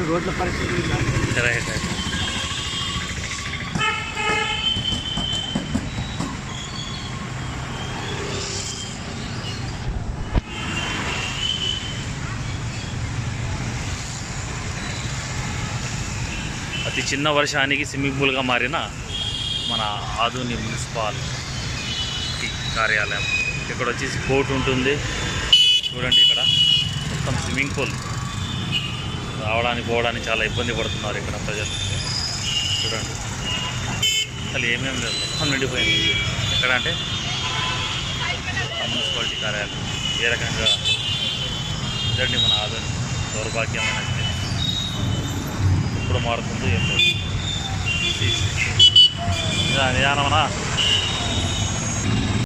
రోడ్ల పరిస్థితి right right. అతి చిన్న వర్షానికి స్విమ్మింగ్ పూల్గా మారిన మన ఆదోని మున్సిపాలిటీ కార్యాలయం. ఇక్కడ వచ్చేసి కోర్టు ఉంటుంది చూడండి. ఇక్కడ మొత్తం స్విమ్మింగ్ పూల్, రావడానికి పోవడానికి చాలా ఇబ్బంది పడుతున్నారు ఇక్కడ ప్రజలు. చూడండి అసలు ఏమేమి లేదు, మొత్తం నిండిపోయింది. ఎక్కడ అంటే మున్సిపాలిటీ కార్యాలయం. ఏ రకంగా ఇదండి మన ఆదోని దౌర్భాగ్యమైన ఎప్పుడు మారుతుందో ఏం లేదు. నిదానమనా